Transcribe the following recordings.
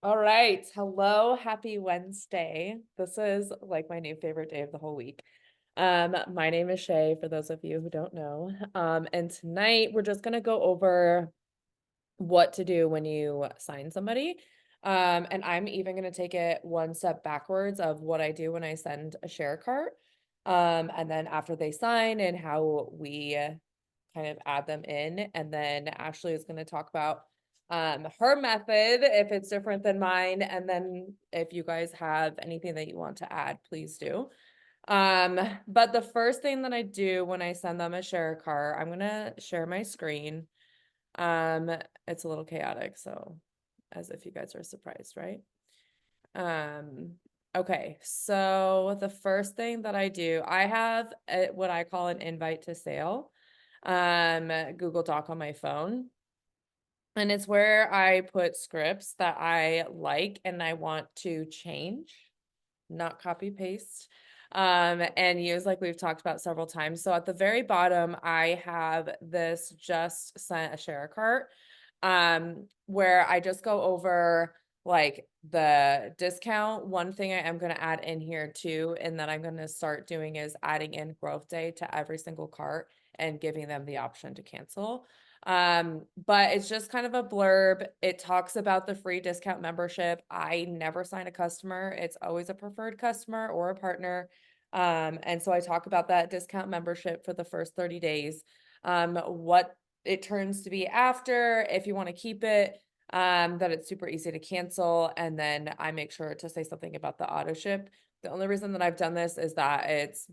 All right. Hello, happy Wednesday. This is like my new favorite day of the whole week. My name is Shay, for those of you who don't know. And tonight we're just gonna go over what to do when you sign somebody. And I'm even gonna take it one step backwards of what I do when I send a share cart. And then after they sign and how we kind of add them in. And then Ashley is going to talk about her method if it's different than mine. And then if you guys have anything that you want to add, please do. But the first thing that I do when I send them a share cart, I'm gonna share my screen. Um, it's a little chaotic, so as if you guys are surprised, right? Um, okay, so the first thing that I do, I have what I call an invite to sale, Google Doc on my phone. And it's where I put scripts that I like and I want to change, not copy paste, and use like we've talked about several times. So at the very bottom, I have this just sent a share cart, where I just go over like the discount. One thing I am going to add in here too, and that I'm going to start doing is adding in growth day to every single cart and giving them the option to cancel. But it's just kind of a blurb. It talks about the free discount membership. I never sign a customer. It's always a preferred customer or a partner. And so I talk about that discount membership for the first 30 days. What it turns to be after, if you want to keep it, that it's super easy to cancel. And then I make sure to say something about the auto ship. The only reason that I've done this is that it's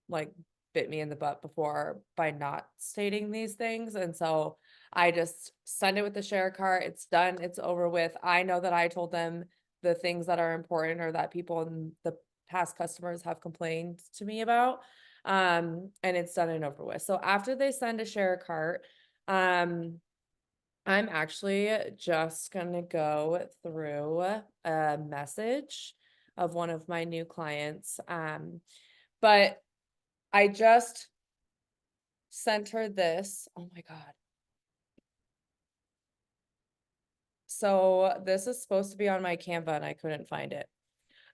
like bit me in the butt before by not stating these things. And so I just send it with the share cart. It's done. It's over with. I know that I told them the things that are important or that people in the past customers have complained to me about. And it's done and over with. So after they send a share cart, um, I'm actually just gonna go through a message of one of my new clients. But I just sent her this. Oh my God. So this is supposed to be on my Canva and I couldn't find it.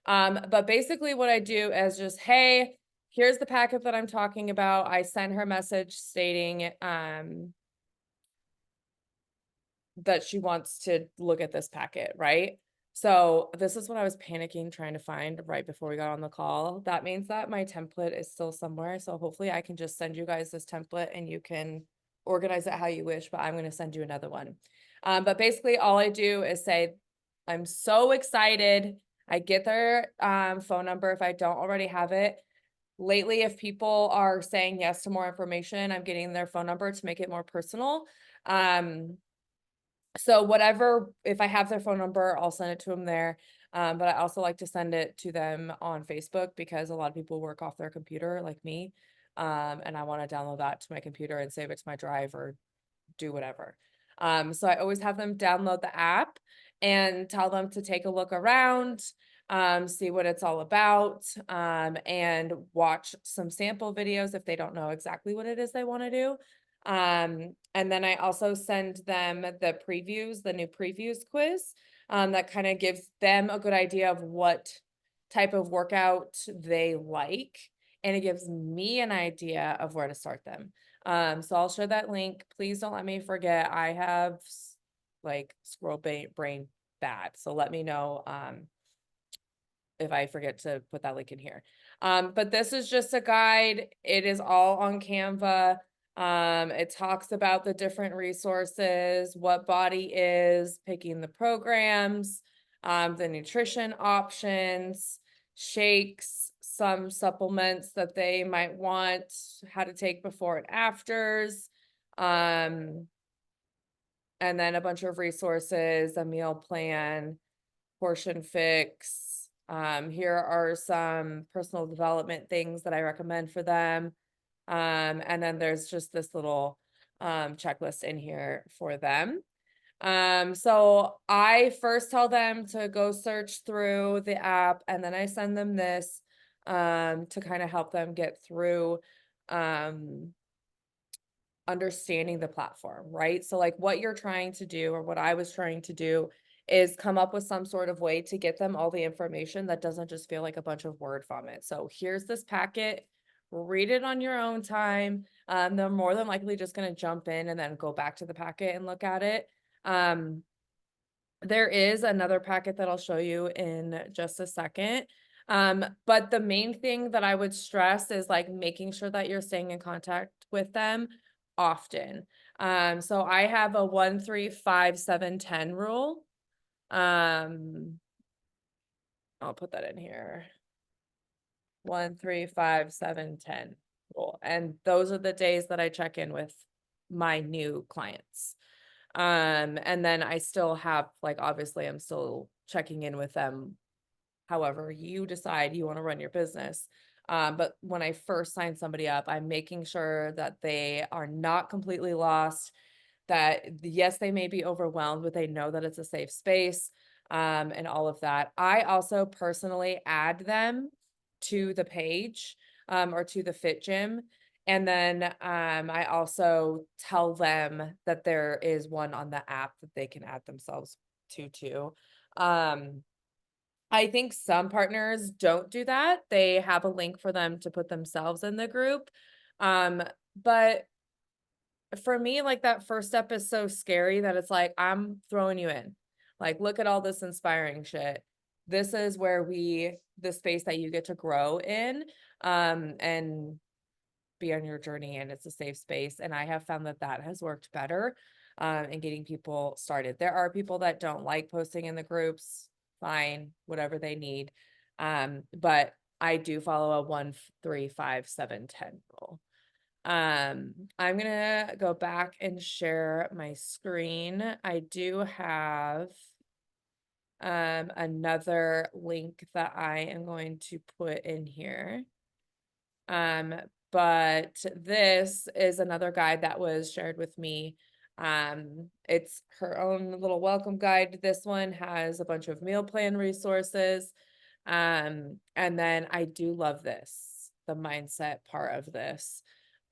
But basically what I do is just, hey, here's the packet that I'm talking about. I send her a message stating that she wants to look at this packet, right? So this is what I was panicking trying to find right before we got on the call. That means that my template is still somewhere. So hopefully I can just send you guys this template and you can organize it how you wish, but I'm going to send you another one. But basically all I do is say, I'm so excited. I get their phone number if I don't already have it. Lately, if people are saying yes to more information, I'm getting their phone number to make it more personal. Um, so whatever, if I have their phone number, I'll send it to them there. But I also like to send it to them on Facebook because a lot of people work off their computer like me. And I want to download that to my computer and save it to my drive or do whatever. So I always have them download the app and tell them to take a look around, see what it's all about, and watch some sample videos if they don't know exactly what it is they want to do. And then I also send them the previews, the new previews quiz, that kind of gives them a good idea of what type of workout they like. And it gives me an idea of where to start them. So I'll share that link. Please don't let me forget. I have like brain bad. So let me know if I forget to put that link in here. But this is just a guide. It is all on Canva. It talks about the different resources, what body is, picking the programs, the nutrition options, shakes, some supplements that they might want, how to take before and afters, um, and then a bunch of resources, a meal plan, portion fix. Here are some personal development things that I recommend for them. And then there's just this little checklist in here for them. So I first tell them to go search through the app and then I send them this to kind of help them get through um understanding the platform, right? So like what you're trying to do or what I was trying to do is come up with some sort of way to get them all the information that doesn't just feel like a bunch of word vomit. So here's this packet, read it on your own time. They're more than likely just going to jump in and then go back to the packet and look at it. Um, there is another packet that I'll show you in just a second. But the main thing that I would stress is like making sure that you're staying in contact with them often. So I have a 1, 3, 5, 7, 10 rule. Um, I'll put that in here. 1, 3, 5, 7, 10 rule. And those are the days that I check in with my new clients. And then I still have, like, obviously I'm still checking in with them however you decide you want to run your business. But when I first sign somebody up, I'm making sure that they are not completely lost, that yes, they may be overwhelmed, but they know that it's a safe space, and all of that. I also personally add them to the page, or to the Fit Gym. And then I also tell them that there is one on the app that they can add themselves to too. Um, I think some partners don't do that. They have a link for them to put themselves in the group. But for me, like that first step is so scary that it's like, I'm throwing you in. Like, look at all this inspiring shit. This is where the space that you get to grow in, and be on your journey, and it's a safe space. And I have found that that has worked better, in getting people started. There are people that don't like posting in the groups, fine, whatever they need. But I do follow a 1, 3, 5, 7, 10 rule. I'm gonna go back and share my screen. I do have another link that I am going to put in here. Um, but this is another guide that was shared with me. It's her own little welcome guide. This one has a bunch of meal plan resources. And then I do love this, the mindset part of this.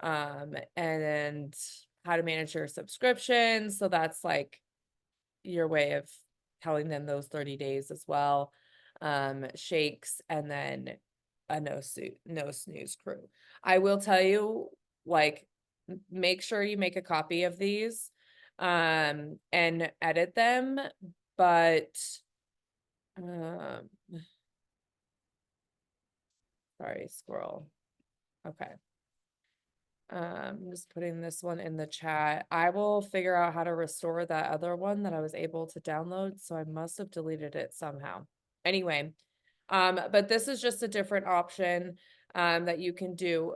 And how to manage your subscriptions. So that's like your way of telling them those 30 days as well. Shakes, and then a no snooze crew. I will tell you, like, make sure you make a copy of these, and edit them, but, um, sorry, scroll. Okay. I'm just putting this one in the chat. I will figure out how to restore that other one that I was able to download, so I must have deleted it somehow. Anyway, but this is just a different option that you can do.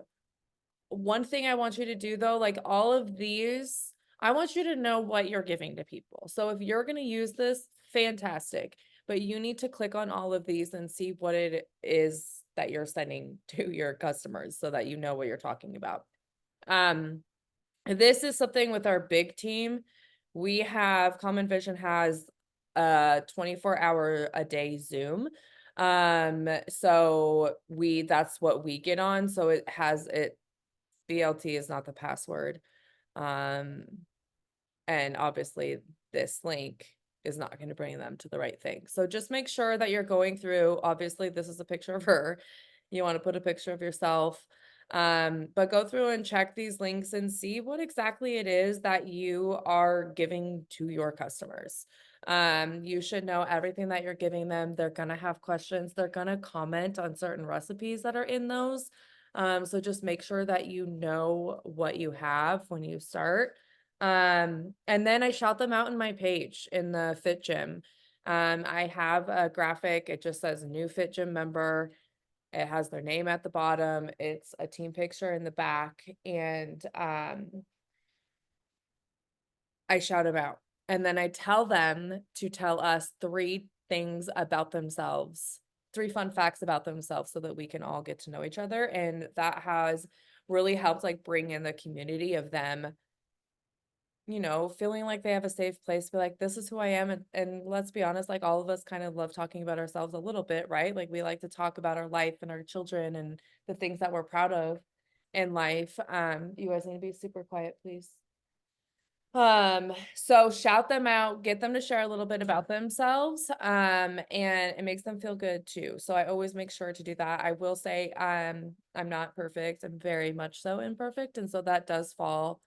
One thing I want you to do though, like all of these, I want you to know what you're giving to people. So if you're going to use this, fantastic, but you need to click on all of these and see what it is that you're sending to your customers so that you know what you're talking about. This is something with our big team. We have Common Vision has a 24-hour a day Zoom. So that's what we get on. So BLT is not the password. Um, and obviously this link is not going to bring them to the right thing. So just make sure that you're going through, obviously this is a picture of her. You want to put a picture of yourself. But go through and check these links and see what exactly it is that you are giving to your customers. You should know everything that you're giving them. They're going to have questions. They're going to comment on certain recipes that are in those. So just make sure that you know what you have when you start. And then I shout them out in my page in the Fit Gym. I have a graphic. It just says new Fit Gym member. It has their name at the bottom. It's a team picture in the back, and I shout them out. And then I tell them to tell us 3 things about themselves, 3 fun facts about themselves so that we can all get to know each other. And that has really helped like bring in the community of them, feeling like they have a safe place to be like, this is who I am. And let's be honest, like all of us kind of love talking about ourselves a little bit, right? Like we like to talk about our life and our children and the things that we're proud of in life. You guys need to be super quiet, please. So shout them out, get them to share a little bit about themselves. And it makes them feel good too. So I always make sure to do that. I will say, I'm not perfect. I'm very much so imperfect. And so that does fall,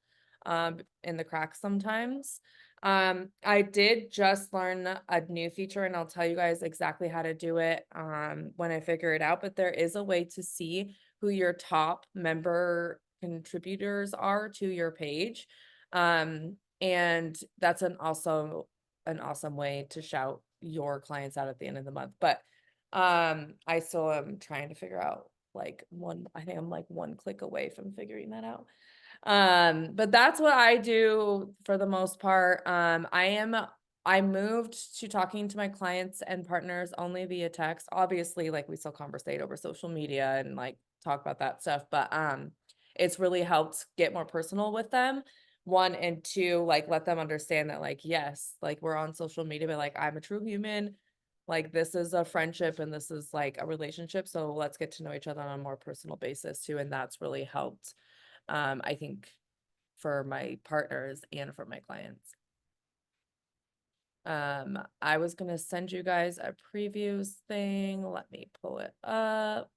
in the cracks sometimes. I did just learn a new feature and I'll tell you guys exactly how to do it, when I figure it out, but there is a way to see who your top member contributors are to your page. And that's an awesome way to shout your clients out at the end of the month. But I still am trying to figure out like I think I'm like one click away from figuring that out. But that's what I do for the most part. I moved to talking to my clients and partners only via text. Obviously, like we still conversate over social media and like talk about that stuff, but it's really helped get more personal with them. One, and two, like let them understand that like yes, like we're on social media, but like I'm a true human. Like this is a friendship and this is like a relationship. So let's get to know each other on a more personal basis too. And that's really helped, I think, for my partners and for my clients. I was gonna send you guys a previews thing. Let me pull it up.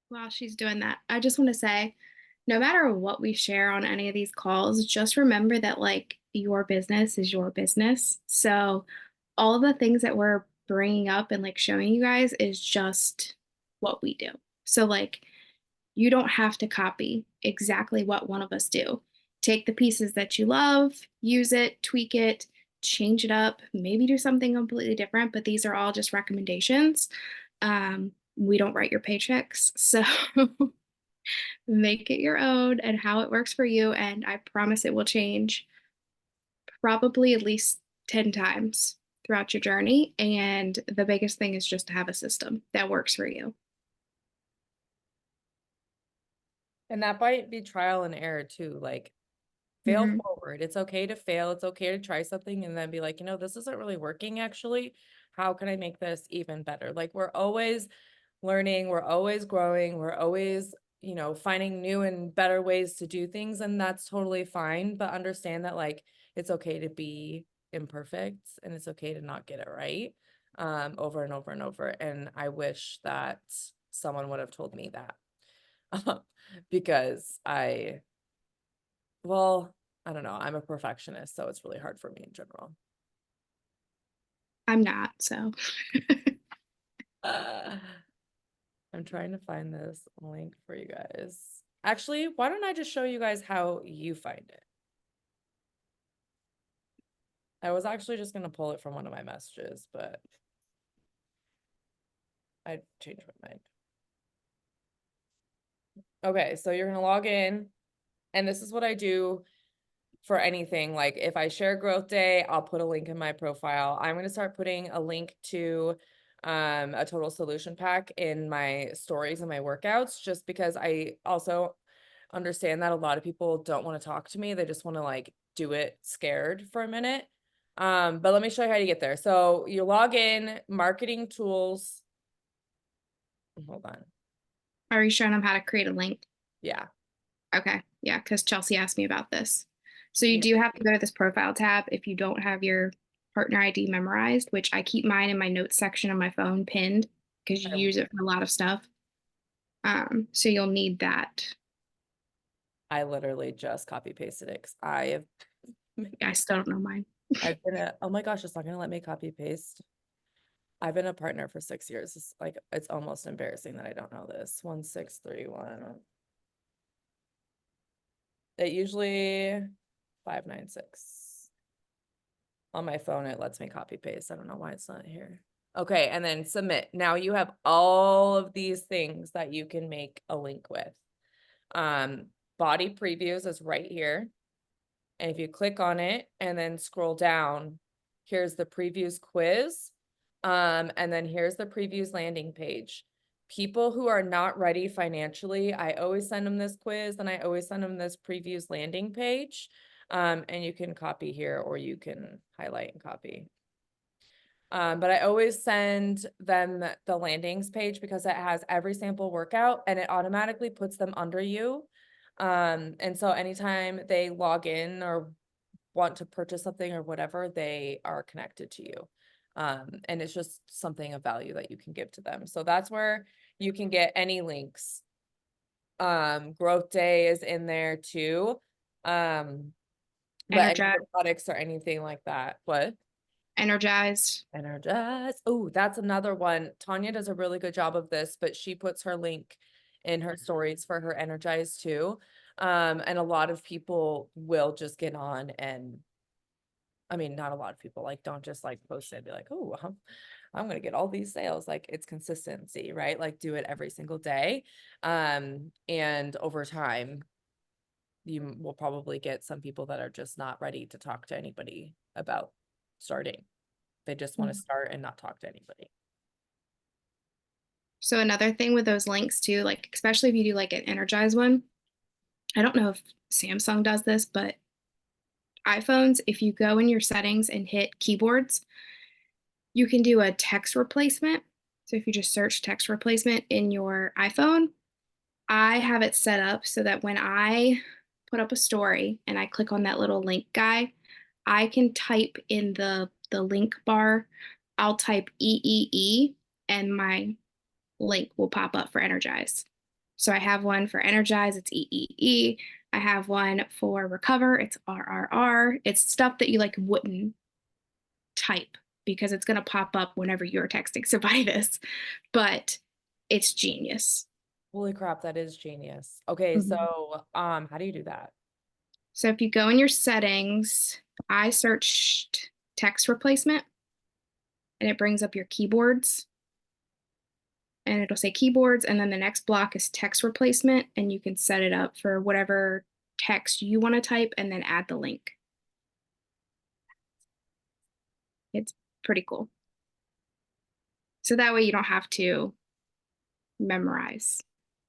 While she's doing that, I just want to say, no matter what we share on any of these calls, just remember that like your business is your business. So all the things that we're bringing up and like showing you guys is just what we do. So like you don't have to copy exactly what one of us do. Take the pieces that you love, use it, tweak it, change it up, maybe do something completely different, but these are all just recommendations. We don't write your paychecks, so make it your own and how it works for you. And I promise it will change probably at least 10 times throughout your journey. And the biggest thing is just to have a system that works for you. And that might be trial and error too. Like fail Hmm. forward. It's okay to fail. It's okay to try something and then be like, this isn't really working actually. How can I make this even better? Like we're always learning, we're always growing, we're always, finding new and better ways to do things. And that's totally fine. But understand that like it's okay to be imperfect and it's okay to not get it right, over and over and over. And I wish that someone would have told me that. Because well, I don't know. I'm a perfectionist, so it's really hard for me in general. I'm not, so Uh, I'm trying to find this link for you guys. Actually, why don't I just show you guys how you find it? I was actually just going to pull it from one of my messages, but I changed my mind. Okay, so you're going to log in, and this is what I do for anything. Like if I share growth day, I'll put a link in my profile. I'm going to start putting a link to a total solution pack in my stories and my workouts, just because I also understand that a lot of people don't want to talk to me. They just want to like do it scared for a minute. But let me show you how to get there. So you log in, marketing tools. Hold on. are you showing them how to create a link? Yeah. Okay. Yeah, because Chelsea asked me about this. So you Yeah. do have to go to this profile tab if you don't have your partner ID memorized, which I keep mine in my notes section on my phone pinned because you use it for a lot of stuff. So you'll need that. I literally just copy pasted it 'cause I have I still don't know mine. oh my gosh, it's not gonna let me copy paste. I've been a partner for 6 years. It's like it's almost embarrassing that I don't know this. 1631. It usually 596. On my phone, it lets me copy paste. I don't know why it's not here. Okay, and then submit. Now you have all of these things that you can make a link with. Body previews is right here. And if you click on it and then scroll down, here's the previews quiz. And then here's the previews landing page. People who are not ready financially, I always send them this quiz and I always send them this previews landing page. And you can copy here or you can highlight and copy. But I always send them the landings page because it has every sample workout and it automatically puts them under you. And so anytime they log in or want to purchase something or whatever, they are connected to you. And it's just something of value that you can give to them. So that's where you can get any links. Growth Day is in there too. But any Energize, other products or anything like that. What? energized. Energize. Oh, that's another one. Tanya does a really good job of this, but she puts her link in her stories for her Energize too. And a lot of people will just get on and I mean, not a lot of people like don't just like post it and be like, oh, I'm gonna get all these sales. Like it's consistency, right? Like do it every single day. And over time, you will probably get some people that are just not ready to talk to anybody about starting. They just want to start and not talk to anybody. So another thing with those links too, like especially if you do like an energized one, I don't know if Samsung does this, but iPhones, if you go in your settings and hit keyboards, you can do a text replacement. So if you just search text replacement in your iPhone, I have it set up so that when I put up a story and I click on that little link guy, I can type in the link bar, I'll type EEE and my link will pop up for Energize. So I have one for Energize, it's EEE. I have one for Recover, it's RRR. It's stuff that you like wouldn't type because it's going to pop up whenever you're texting somebody this, but it's genius. Holy crap, that is genius. Okay, Mhm. so how do you do that? So if you go in your settings, I searched text replacement and it brings up your keyboards and it'll say keyboards. And then the next block is text replacement. And you can set it up for whatever text you want to type and then add the link. It's pretty cool. So that way you don't have to memorize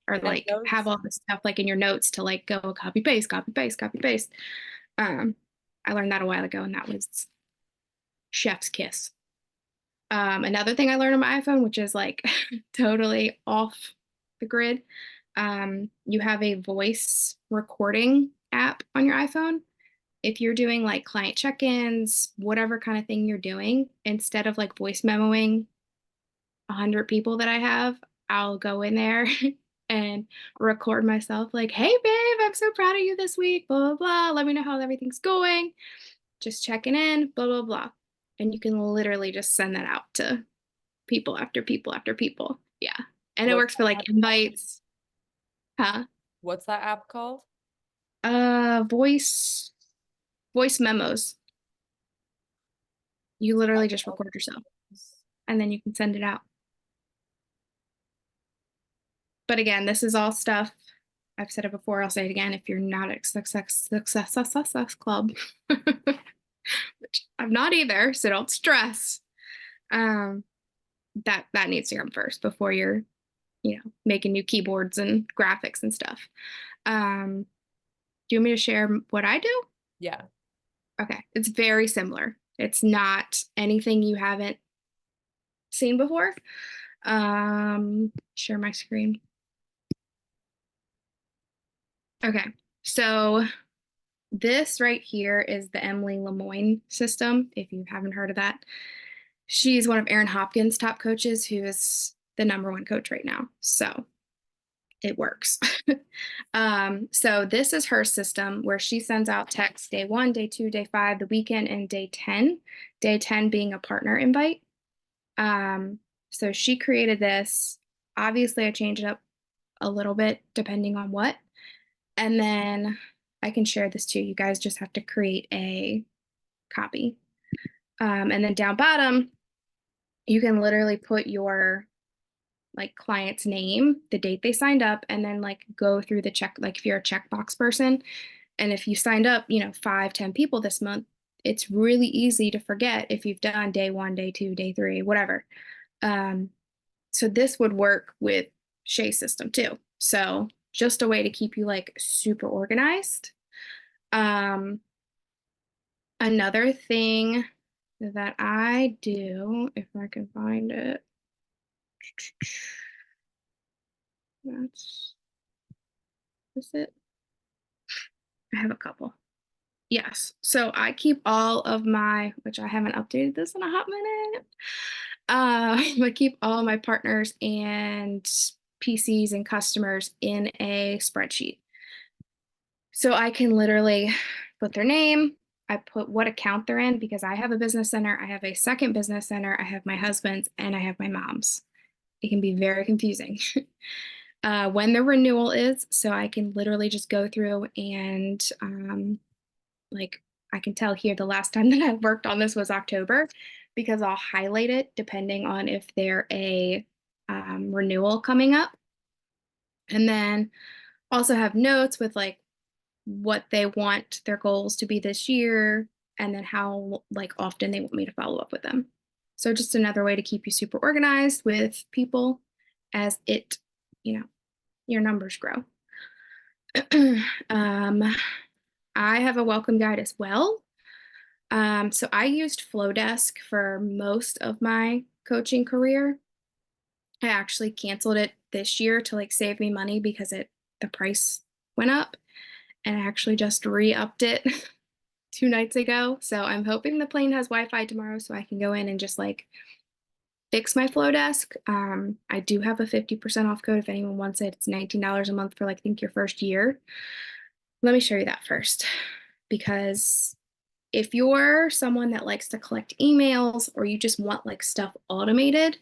or And like have those, all this stuff like in your notes to like go copy paste, copy paste, copy paste. Um, I learned that a while ago and that was chef's kiss. Another thing I learned on my iPhone, which is like totally off the grid, you have a voice recording app on your iPhone. If you're doing like client check-ins, whatever kind of thing you're doing, instead of like voice memoing 100 people that I have, I'll go in there and record myself like, hey, babe, I'm so proud of you this week, blah, blah, blah. Let me know how everything's going. Just checking in, blah, blah, blah. And you can literally just send that out to people after people after people. Yeah. And it what's works for that like app called? invites. Huh? What's that app called? Voice memos. You literally just Oh, record yourself and then you can send it out. But again, this is all stuff I've said it before. I'll say it again. If you're not a success club, which I'm not either, so don't stress. Um, that needs to come first before you're, making new keyboards and graphics and stuff. Do you want me to share what I do? yeah. Okay, it's very similar. It's not anything you haven't seen before. Share my screen. Okay, so this right here is the Emily Lemoine system, if you haven't heard of that. She's one of Aaron Hopkins' top coaches, who is the #1 coach right now. So it works. So this is her system where she sends out texts day 1, day 2, day 5, the weekend, and day 10. Day 10 being a partner invite. So she created this. Obviously, I changed it up a little bit depending on what. And then I can share this too. You guys just have to create a copy. And then down bottom, you can literally put your like client's name, the date they signed up, and then like go through the check, like if you're a checkbox person. And if you signed up, 5, 10 people this month, it's really easy to forget if you've done day 1, day 2, day 3, whatever. So this would work with Shay's system too. So just a way to keep you like super organized. Um, Another thing that I do, if I can find it. That's it. I have a couple. Yes. So I keep all of my, which I haven't updated this in a hot minute. I keep all of my partners and PCs and customers in a spreadsheet. So I can literally put their name, I put what account they're in because I have a business center, I have a second business center, I have my husband's, and I have my mom's. It can be very confusing. When the renewal is, so I can literally just go through and like I can tell here the last time that I worked on this was October because I'll highlight it depending on if they're a renewal coming up. And then also have notes with like what they want their goals to be this year and then how like often they want me to follow up with them. So just another way to keep you super organized with people as it, you know, your numbers grow. um, I have a welcome guide as well. So I used Flowdesk for most of my coaching career. I actually canceled it this year to like save me money because the price went up, and I actually just re-upped it 2 nights ago. So I'm hoping the plane has Wi-Fi tomorrow so I can go in and just like fix my Flowdesk. I do have a 50% off code if anyone wants it. It's $19 a month for like I think your first year. Let me show you that first, because if you're someone that likes to collect emails or you just want like stuff automated,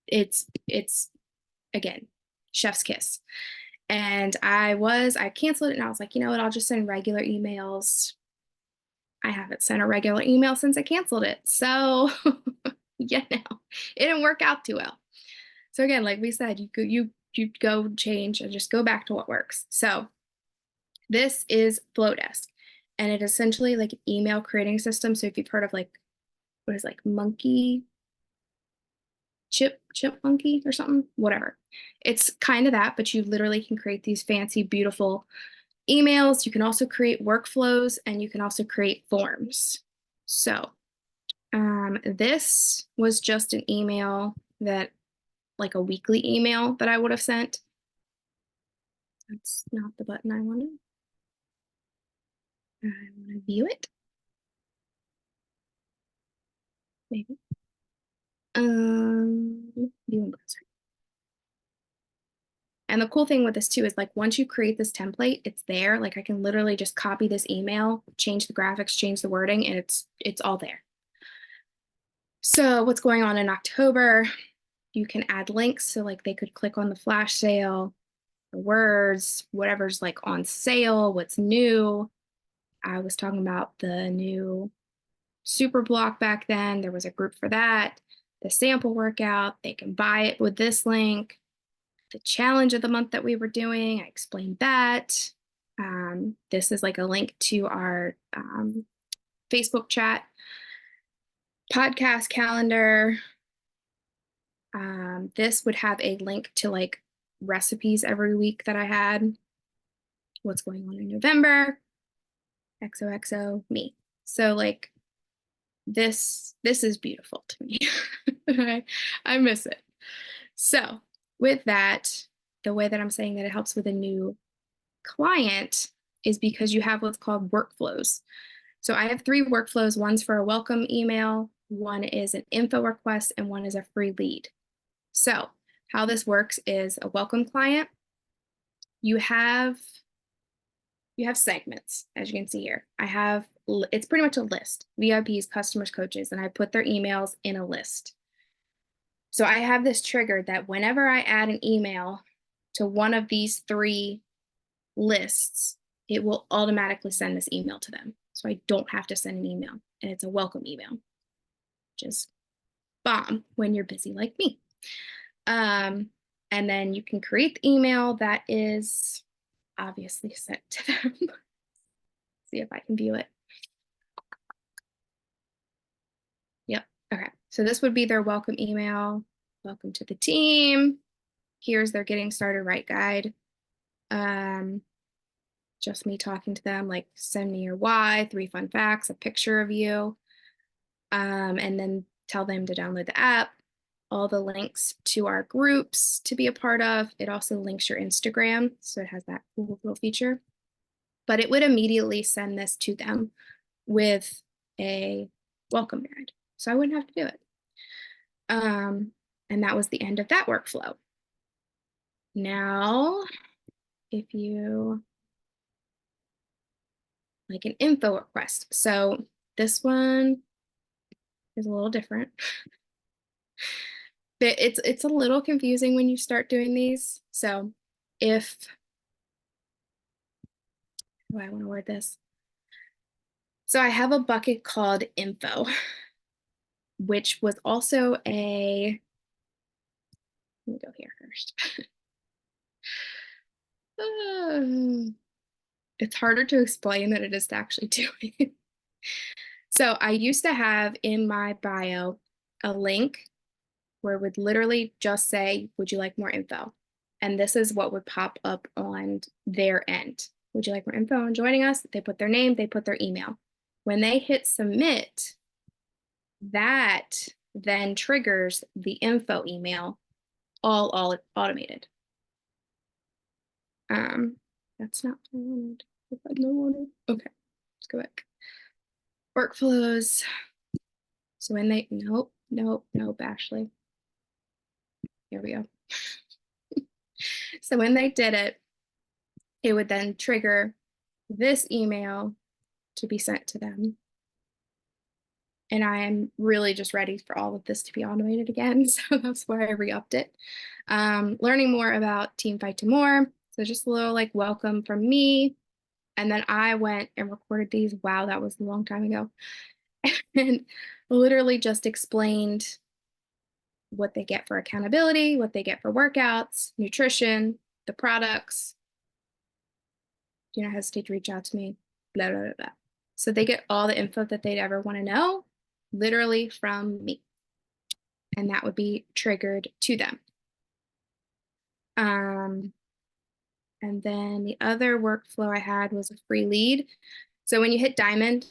it's again, chef's kiss. And I canceled it and I was like, you know what, I'll just send regular emails. I haven't sent a regular email since I canceled it. So yeah, no, it didn't work out too well. So again, like we said, you go change and just go back to what works. So this is Flowdesk, and it essentially like an email creating system. So if you've heard of like what is like monkey chip monkey or something, whatever. It's kind of that, but you literally can create these fancy, beautiful emails. You can also create workflows and you can also create forms. So this was just an email that like a weekly email that I would have sent. That's not the button I wanted. I want to view it. Maybe. View in browser. And the cool thing with this too is like once you create this template, it's there. Like I can literally just copy this email, change the graphics, change the wording, and it's all there. So what's going on in October? You can add links. So like they could click on the flash sale, the words, whatever's like on sale, what's new. I was talking about the new super block back then. There was a group for that. The sample workout, they can buy it with this link. The challenge of the month that we were doing, I explained that. This is like a link to our Facebook chat, podcast calendar. This would have a link to like recipes every week that I had. What's going on in November? XOXO me. So like this is beautiful to me. I miss it. So with that, the way that I'm saying that it helps with a new client is because you have what's called workflows. So I have 3 workflows. One's for a welcome email, one is an info request, and one is a free lead. So how this works is a welcome client, you have segments, as you can see here. It's pretty much a list, VIPs, customers, coaches, and I put their emails in a list. So I have this triggered that whenever I add an email to one of these 3 lists, it will automatically send this email to them. So I don't have to send an email, and it's a welcome email, which is bomb when you're busy like me. And then you can create the email that is obviously sent to them. See if I can view it. Yep. Okay. So this would be their welcome email. Welcome to the team. Here's their getting started right guide. Just me talking to them, like send me your why, 3 fun facts, a picture of you. and then tell them to download the app, all the links to our groups to be a part of. It also links your Instagram, so it has that cool little feature. But it would immediately send this to them with a welcome guide, so I wouldn't have to do it. And that was the end of that workflow. Now, if you like an info request, so this one is a little different. But it's a little confusing when you start doing these. So if, how do I want to word this? So I have a bucket called info, which was also a, let me go here first. It's harder to explain than it is to actually do it. So I used to have in my bio a link where it would literally just say, would you like more info? And this is what would pop up on their end. Would you like more info on joining us? They put their name, they put their email. When they hit submit, that then triggers the info email, all automated. That's not what I wanted. Okay, let's go back. Workflows. So when they, nope, Ashley. Here we go. So when they did it, it would then trigger this email to be sent to them. And I am really just ready for all of this to be automated again. So that's why I re-upped it. Learning more about Team Fight to More. So just a little like welcome from me. And then I went and recorded these. Wow, that was a long time ago. And literally just explained what they get for accountability, what they get for workouts, nutrition, the products. Do not hesitate to reach out to me, blah, blah, blah, blah. So they get all the info that they'd ever want to know, literally from me. And that would be triggered to them. And then the other workflow I had was a free lead. So when you hit Diamond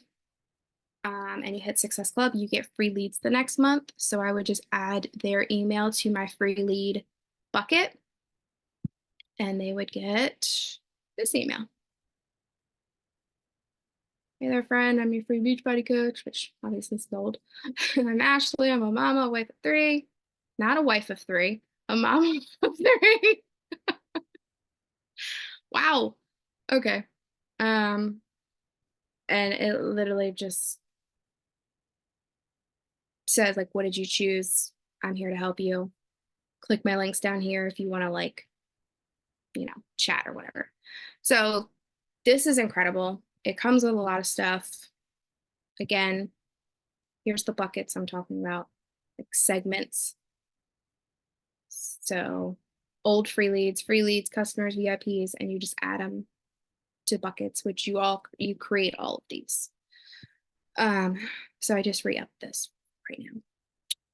and you hit Success Club, you get free leads the next month. So I would just add their email to my free lead bucket and they would get this email. Hey there, friend. I'm your free Beachbody coach, which obviously is old. I'm Ashley. I'm a mama, a wife of 3. Not a wife of 3, a mama of 3. Wow. Okay. And it literally just says like, what did you choose? I'm here to help you. Click my links down here if you want to like, chat or whatever. So this is incredible. It comes with a lot of stuff. Again, here's the buckets I'm talking about, like segments. So old free leads, customers, VIPs, and you just add them to buckets, which you create all of these. So I just re-upped this right now.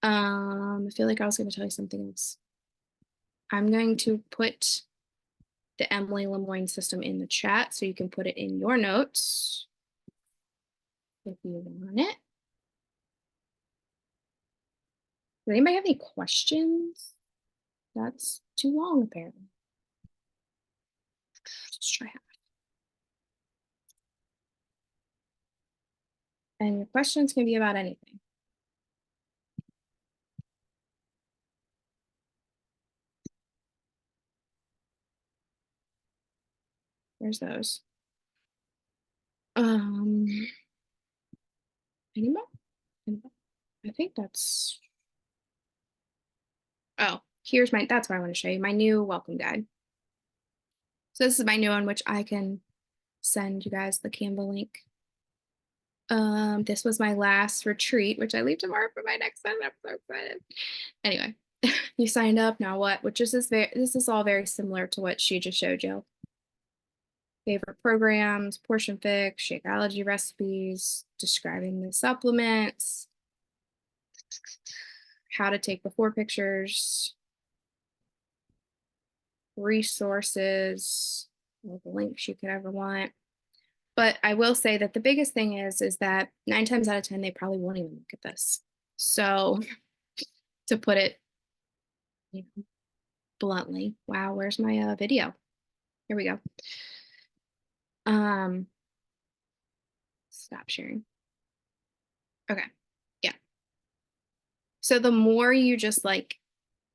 I feel like I was going to tell you something else. I'm going to put the Emily Lemoyne system in the chat so you can put it in your notes if you want it. Does anybody have any questions? That's too long, apparently. Let's try half. And your questions can be about anything. There's those. Anybody? I think that's, oh, here's that's what I want to show you, my new welcome guide. So this is my new one, which I can send you guys the Canva link. This was my last retreat, which I leave tomorrow for my next one. I'm so excited. Anyway, you signed up, now what? Which is this is all very similar to what she just showed you. Favorite programs, portion fix, Shakeology recipes, describing the supplements, how to take before pictures, resources, all the links you could ever want. But I will say that the biggest thing is that 9 times out of 10, they probably won't even look at this. So to put it, you know, bluntly, wow, where's my video? Here we go. Um, Stop sharing. Okay. Yeah. So the more you just like,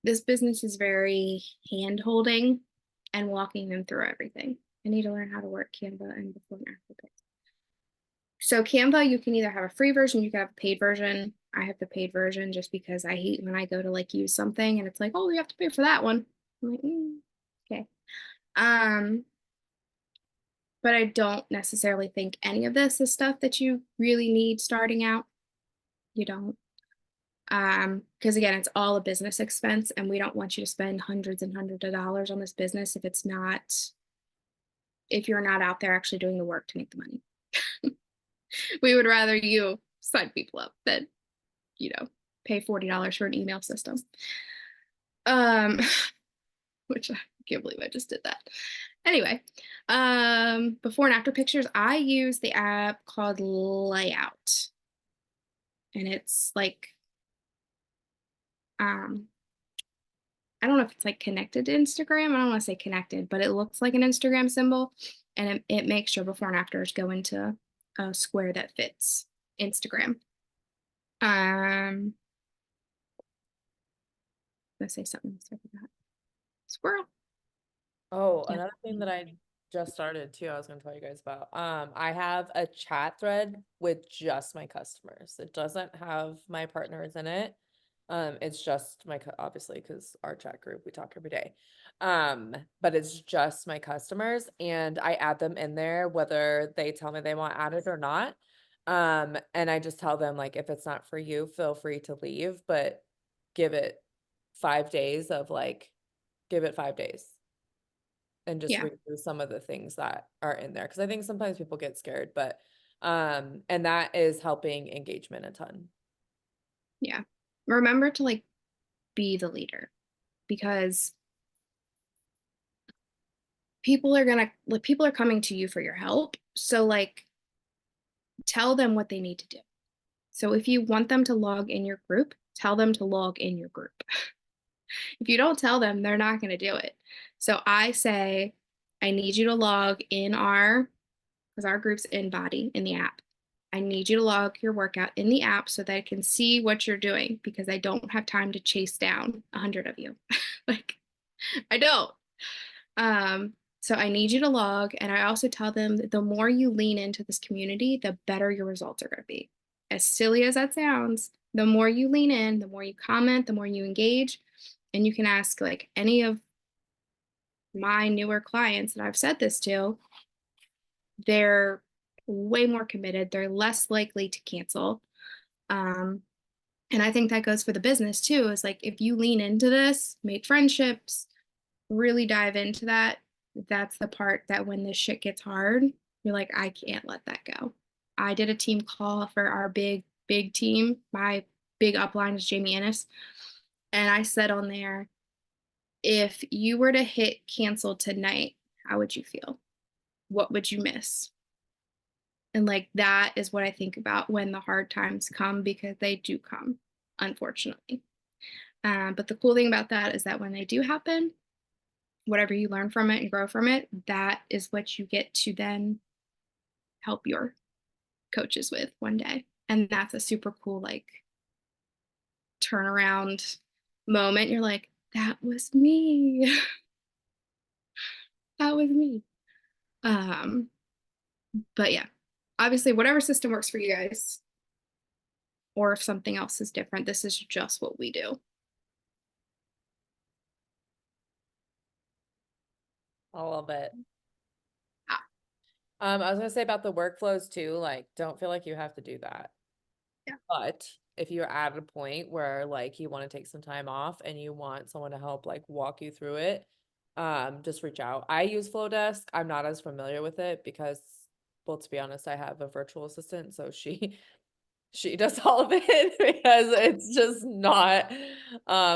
this business is very hand holding and walking them through everything. I need to learn how to work Canva and before and after pics. So Canva, you can either have a free version, you can have a paid version. I have the paid version just because I hate when I go to like use something and it's like, oh, you have to pay for that one. I'm like, okay. Um, but I don't necessarily think any of this is stuff that you really need starting out. You don't. Because again, it's all a business expense, and we don't want you to spend hundreds and hundreds of dollars on this business if you're not out there actually doing the work to make the money. We would rather you sign people up than, pay $40 for an email system. Which I can't believe I just did that. Anyway, before and after pictures, I use the app called Layout. And it's like, I don't know if it's like connected to Instagram. I don't want to say connected, but it looks like an Instagram symbol, and it makes your before and afters go into a square that fits Instagram. Let's say something like that. Squirrel. Oh, Yeah. another thing that I just started too, I was gonna tell you guys about. I have a chat thread with just my customers. It doesn't have my partners in it. It's just obviously, because our chat group, we talk every day. But it's just my customers, and I add them in there whether they tell me they want added or not. And I just tell them, like, if it's not for you, feel free to leave, but give it 5 days of like, give it 5 days and just Yeah. read through some of the things that are in there. Cause I think sometimes people get scared, but, and that is helping engagement a ton. Yeah. Remember to like be the leader, because people are coming to you for your help. So like tell them what they need to do. So if you want them to log in your group, tell them to log in your group. If you don't tell them, they're not going to do it. So I say, I need you to log in because our group's in Body in the app. I need you to log your workout in the app so that I can see what you're doing, because I don't have time to chase down 100 of you. Like, I don't. So I need you to log. And I also tell them that the more you lean into this community, the better your results are going to be. As silly as that sounds, the more you lean in, the more you comment, the more you engage. And you can ask like any of my newer clients that I've said this to, they're way more committed. They're less likely to cancel. Um, and I think that goes for the business too, is like, if you lean into this, make friendships, really dive into that, that's the part that when this shit gets hard, you're like, I can't let that go. I did a team call for our big team. My big upline is Jamie Ennis. And I said on there, if you were to hit cancel tonight, how would you feel? What would you miss? And like that is what I think about when the hard times come, because they do come, unfortunately. But the cool thing about that is that when they do happen, whatever you learn from it and grow from it, that is what you get to then help your coaches with one day. And that's a super cool, like, turnaround moment. You're like, that was me. That was me. Um, but yeah, obviously, whatever system works for you guys, or if something else is different, this is just what we do. I love it. Ah, I was gonna say about the workflows too, like, don't feel like you have to do that. yeah. But if you're at a point where like you want to take some time off and you want someone to help like walk you through it, just reach out. I use Flowdesk. I'm not as familiar with it because, well, to be honest, I have a virtual assistant, so she does all of it because it's just not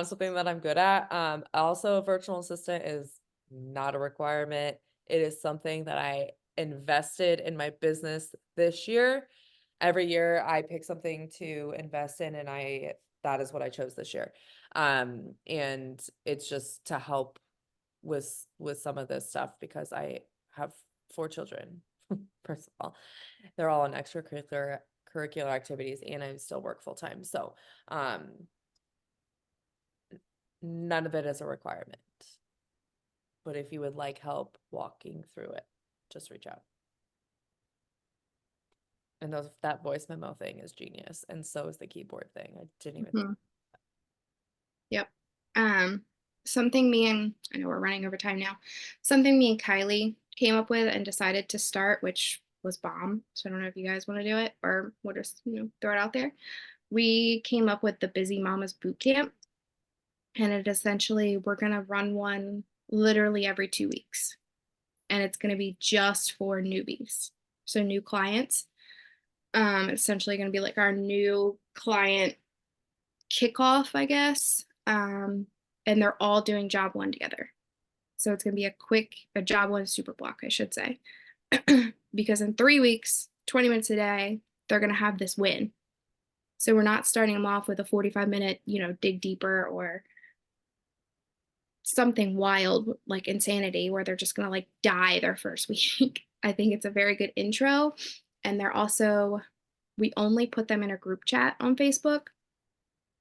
something that I'm good at. Also, a virtual assistant is not a requirement. It is something that I invested in my business this year. Every year I pick something to invest in, and that is what I chose this year. And it's just to help with some of this stuff because I have 4 children. First of all, they're all in curricular activities, and I still work full time. So, none of it is a requirement. But if you would like help walking through it, just reach out. And that voice memo thing is genius, and so is the keyboard thing. I didn't even. Mhm. Yep. Um, something me and I know we're running over time now. Something me and Kylie came up with and decided to start, which was bomb. So I don't know if you guys want to do it or we'll just, throw it out there. We came up with the Busy Mamas Boot Camp, and it essentially we're gonna run one literally every 2 weeks. And it's gonna be just for newbies. So new clients. It's essentially gonna be like our new client kickoff, I guess. And they're all doing job one together. So it's going to be a job one super block, I should say. Because in 3 weeks, 20 minutes a day, they're going to have this win. So we're not starting them off with a 45-minute, dig deeper or something wild like insanity where they're just going to like die their first week. I think it's a very good intro. And we only put them in a group chat on Facebook.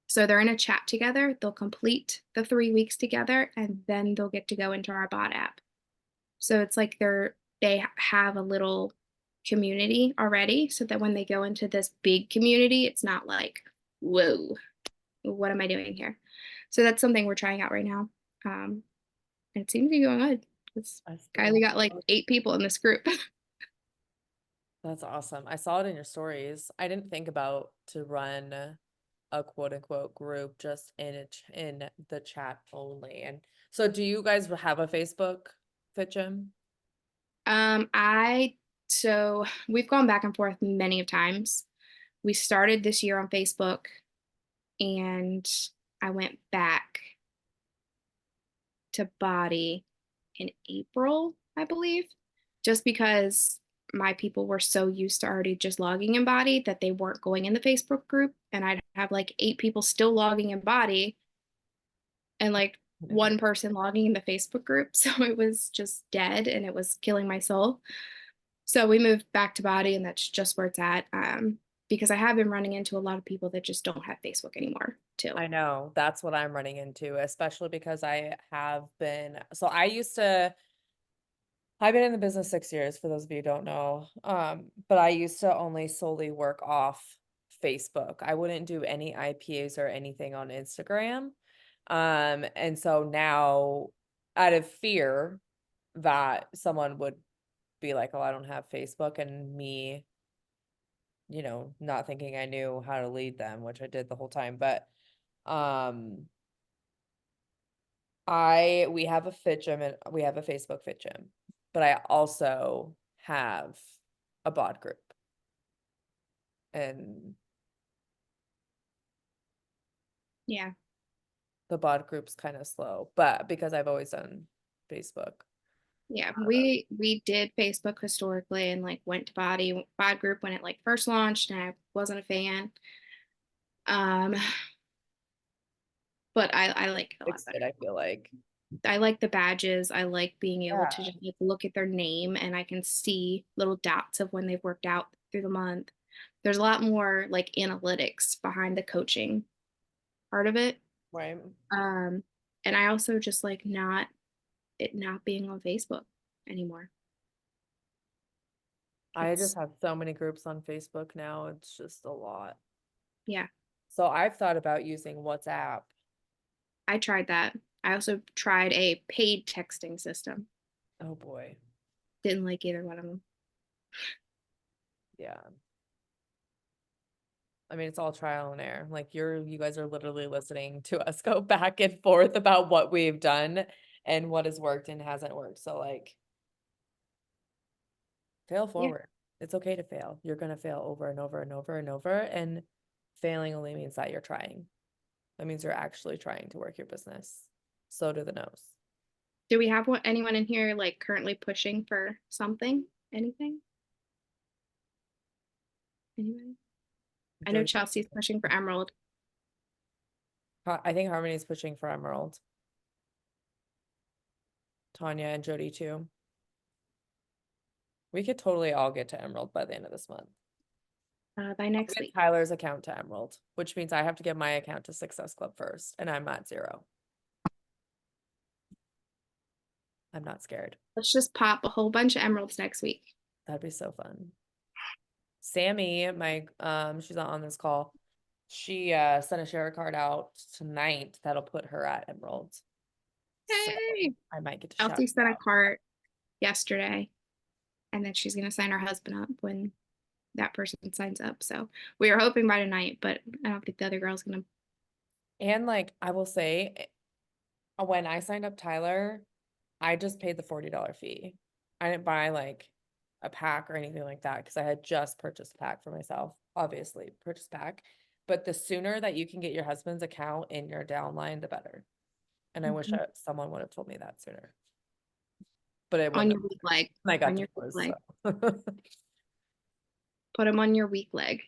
So they're in a chat together, they'll complete the 3 weeks together, and then they'll get to go into our bot app. So it's like they have a little community already, so that when they go into this big community, it's not like, whoa, what am I doing here? So that's something we're trying out right now. And it seems to be going good. Kylie got like 8 people in this group. That's awesome. I saw it in your stories. I didn't think about to run a quote unquote group just in the chat only. And so do you guys have a Facebook Fit Gym? I so we've gone back and forth many of times. We started this year on Facebook, and I went back to Body in April, I believe, just because my people were so used to already just logging in Body that they weren't going in the Facebook group, and I'd have like 8 people still logging in Body and like one person logging in the Facebook group. So it was just dead and it was killing my soul. So we moved back to Body, and that's just where it's at. Because I have been running into a lot of people that just don't have Facebook anymore, too. I know that's what I'm running into, especially because I've been in the business 6 years, for those of you who don't know. But I used to only solely work off Facebook. I wouldn't do any IPAs or anything on Instagram. And so now, out of fear that someone would be like, oh, I don't have Facebook, and me, not thinking I knew how to lead them, which I did the whole time. But we have a fit gym, and we have a Facebook Fit Gym, but I also have a bod group. And Yeah. the bod group's kind of slow, but because I've always done Facebook. Yeah, we did Facebook historically and like went to Bod group when it like first launched, and I wasn't a fan. Um, but I like it a lot Fixed it, better. I feel like. I like the badges. I like being able to Yeah. just like look at their name and I can see little dots of when they've worked out through the month. There's a lot more like analytics behind the coaching part of it. Right. Um, and I also just like not being on Facebook anymore. I It's just have so many groups on Facebook now. It's just a lot. Yeah, So I've thought about using WhatsApp. I tried that. I also tried a paid texting system. Oh boy. Didn't like either one of them. Yeah. I mean, it's all trial and error. Like you guys are literally listening to us go back and forth about what we've done and what has worked and hasn't worked. So like, fail Yeah. forward. It's okay to fail. You're gonna fail over and over and over and over. And failing only means that you're trying. That means you're actually trying to work your business. So do the no's. Do we have anyone in here like currently pushing for something? Anything? Anybody? I know Jody- Chelsea's pushing for Emerald. I think Harmony's pushing for Emerald. Tanya and Jody too. We could totally all get to Emerald by the end of this month. By next Get week. Tyler's account to Emerald, which means I have to get my account to Success Club first, and I'm at 0. I'm not scared. Let's just pop a whole bunch of emeralds next week. That'd be so fun. Sammy, my she's not on this call. She sent a share card out tonight that'll put her at Emerald. So Hey! I might get to shout Chelsea you sent a out. card yesterday, and then she's gonna sign her husband up when that person signs up. So we are hoping by tonight, but I don't think the other girl's gonna. And like I will say, when I signed up Tyler, I just paid the $40 fee. I didn't buy like a pack or anything like that because I had just purchased a pack for myself. Obviously, purchased pack. But the sooner that you can get your husband's account in your downline, the better. And I wish someone would have told me that sooner. But it On wouldn't your weak leg. have. I got On your weak divorced. leg. So. Put them on your weak leg.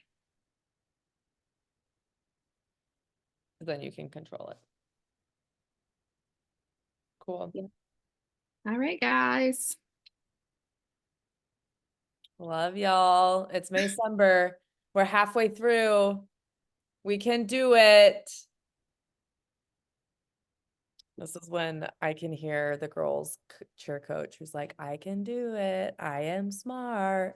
Then you can control it. Cool. Yeah. All right, guys. Love y'all. It's Maycember. We're halfway through. We can do it. This is when I can hear the girls cheer coach who's like, I can do it. I am smart.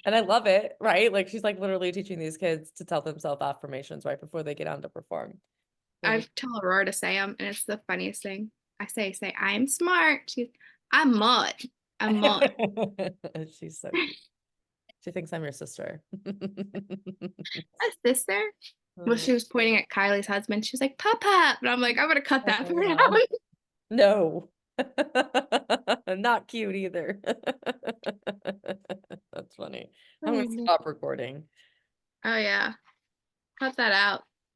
And I love it, right? Like she's like literally teaching these kids to tell themselves affirmations right before they get on to perform. I've tell Aurora to say them, and it's the funniest thing. I say, I'm smart. I'm mud. I'm mud. She's so cute. She thinks I'm your sister. A sister. Well, she was pointing at Kylie's husband. She's like, Papa. And I'm like, I'm gonna cut that part out. No. Not cute either. That's funny. I'm gonna Oh, stop recording. yeah. Cut that out.